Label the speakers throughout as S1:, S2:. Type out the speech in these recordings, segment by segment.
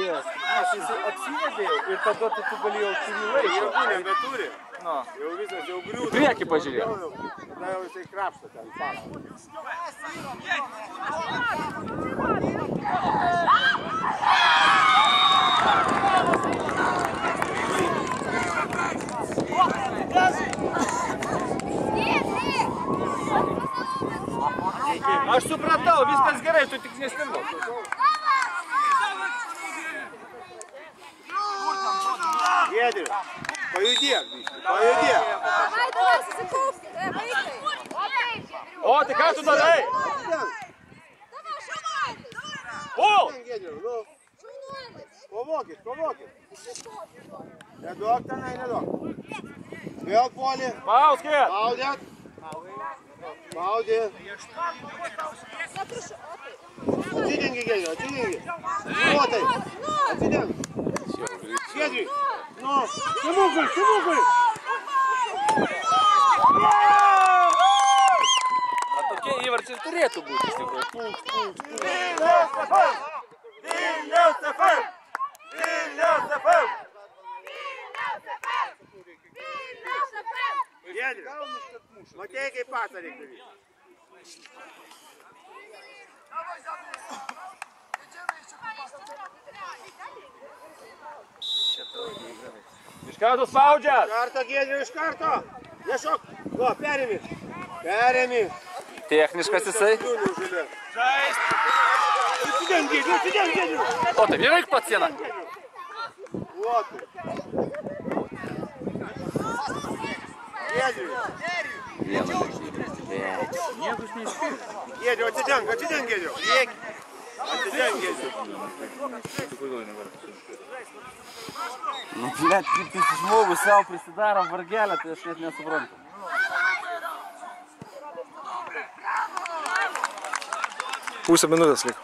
S1: Aš jis apsivedė ir tada tu galėjau kurį laiką.
S2: Jėgų nebeturi.
S1: No.
S2: Jau visas jau griūda.
S1: Į priekį pažiūrėjau.
S2: Tada jau jisai krapšto ten pasą.
S1: Aš supratau, viskas gerai, tu tik neskambau.
S2: Giedriu, pajudėk, pajudėk.
S1: O, tai ką tu darai? Pul!
S2: Kovokit, kovokit. Neduok tenai, neduok. Vėl puolį.
S1: Pauskit!
S2: Spaudėt. Spaudė. Atsidengi, Giedriu, atsidengi. O, tai. Atsidengi. Giedriu. Nu, simukui, simukui.
S1: Tokie įvarčiai turėtų būti, iš tikrųjų. Pulk.
S2: Vilniaus FM! Vilniaus FM! Vilniaus FM! Giedriu, matėjai kaip pasą reikia daryti.
S1: Iš karto spaudžiat!
S2: Iš karto, Giedriu, iš karto! Nešok! Va, perėmi! Perėmi!
S1: Techniškas jisai.
S2: Žaist! Atsidenk, Giedriu, atsidenk, Giedriu!
S1: O, taip, ir reik pat sieną.
S2: Va, tu! Giedriu! Giedriu, atsidenk, atsidenk, Giedriu! Atsidenk, Giedriu!
S1: Nu, blėt, kaip tas žmogus savo prisidaro vargelę, tai aš net nesuprantu.
S3: Pusę minutės liko.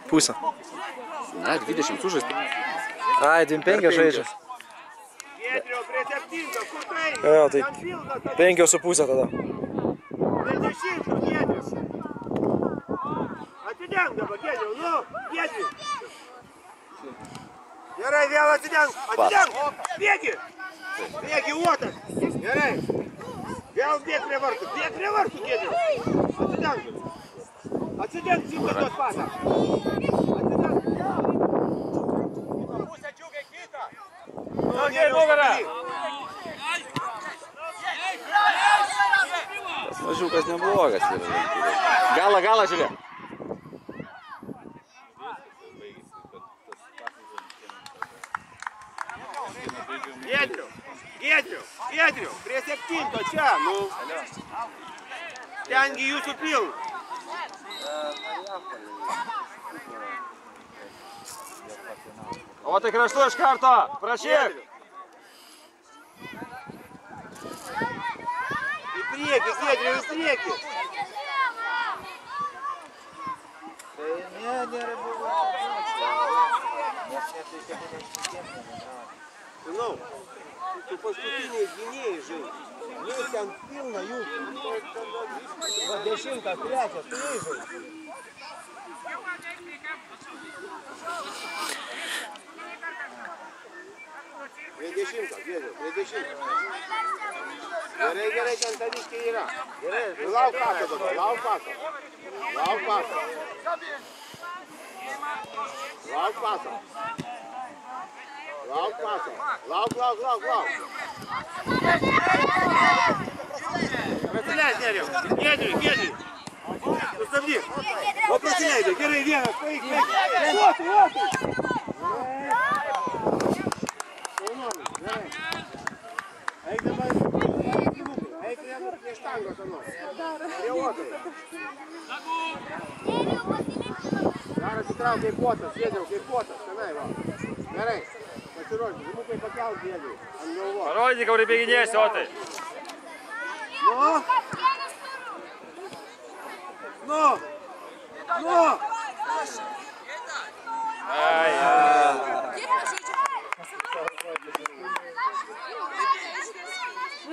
S3: Pusę.
S1: Ne, 20 sužaista.
S3: Ai, 25 žaidžia.
S2: Giedriu, prie 7, kur tu eini?
S3: Jo, tai 5,5 tada.
S2: Prie 10, Giedriu! Atsidenk dabar, Giedriu, nu, Giedriu! Gerai, vėl atsidenk, atsidenk! Bėgi! Bėgi, uotas! Gerai! Vėl bėg prie vartų, Giedriu! Atsidenk! Atsidenk, šimtas tos pasą! Atsidenk! Pusę džiugai kitą!
S1: Tokiai nugarą! Tas mažiukas neblogas yra. Galą, žiūrėk.
S2: Giedriu, prie 7 čia, nu. Tengi jūsų pilna.
S1: O tai kraštu iš karto, prašyk.
S2: Į priekį, Giedriu, į priekį.
S4: Tai nėra buvo.
S2: Žinau, tu paskutiniai gynėjai žaidži. Jų ten pilna, jų. Va 10, 3, tu žaidži. Prie 10, Giedriu, prie 10. Gerai, ten taviškiai yra. Gerai, lauk pasą dabar, lauk pasą. Lauk pasą. Lauk pasą. Lauk pasą. Lauk. Prasileis, Giedriu. Sustabdyk. O prasileidai, gerai, vienas, paik. Uotai. Gerai. Eik dabar, eik prie štangos, anos. Prie uotai. Dar atsitraukia į puotas, Giedriu, kaip puotas, tenai va. Gerai, pasirodžiu, žimukai pakelt Giedriu, ant galvos.
S1: Parodyk, kaip bėginėsi, o tai.
S2: Nu!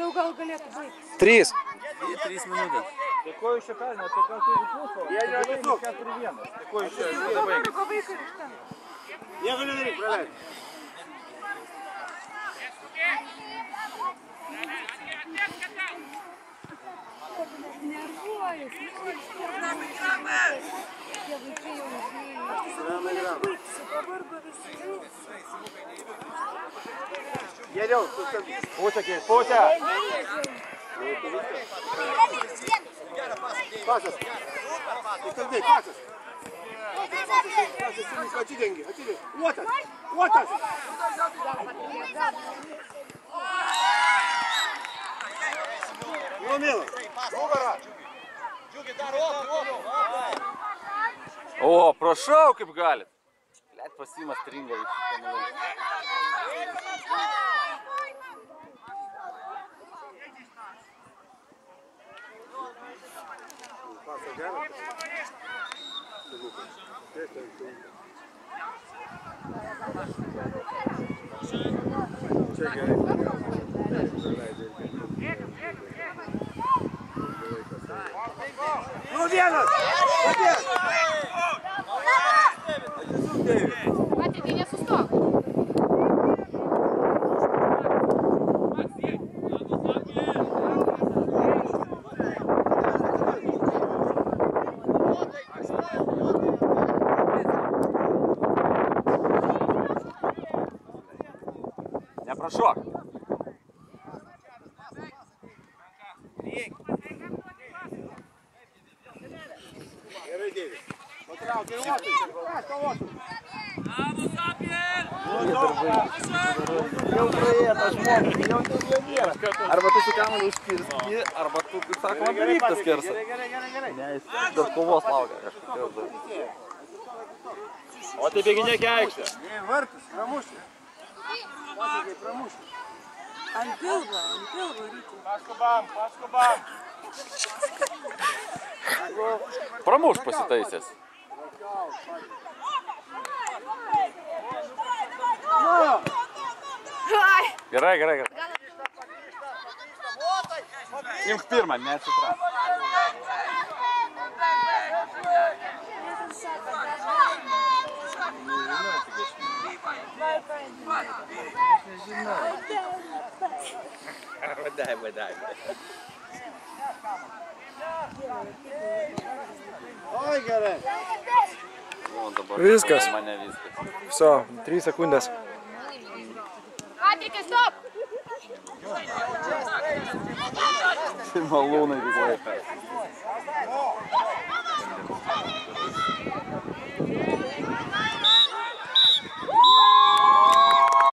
S5: Jau gal galėtų baigti.
S3: 3.
S1: 3 minutės.
S4: Ko jūs čia perėmėte? Tai gal turi pusę?
S2: Jie yra tiesiog.
S4: 4-1. Tai ko jūs čia kada baigėte?
S2: Negaliu daryti, praleidai. Geriau,
S4: Pusę keis, pusę!
S2: pasas. Įkalbėk, pasas. Pasas, atidengi, atidengi. Uotas, uotas. Nuomėlą. Nugarą.
S1: O, prašau, kaip galit. Blet, pasiima stringa visi kamuoliai.
S2: Pasas geras. Čia gerai. Nu vienas! Padėk!
S5: Matė, tai nesustok.
S1: Neprašok.
S2: Gerai, Dėvis. Patrauk ir uotai.
S1: Jau praėjo tas žmogus, jau ten nėra. Arba tu su kamuoliu užkirsti, arba tu, kaip sakoma, daryk tas kersas.
S2: Gerai.
S1: Ne, jis dar kovos laukia kažkokios dar.
S4: O tai bėginėk į aikštę.
S2: Ne, vartus, pramušti. Pasikai, pramušti.
S5: Ant pilvo ryti.
S4: Paskubam.
S1: Pramuš pasitaisęs. Gerai. Imk pirmą, neatsitrank.
S4: Vadai.
S2: Oi, gerai.
S1: O, dabar
S3: Viskas.
S1: Mane viskas.
S3: Viso, 3 sekundės.
S5: Patrikai, stop!
S1: Tai malūnai visai.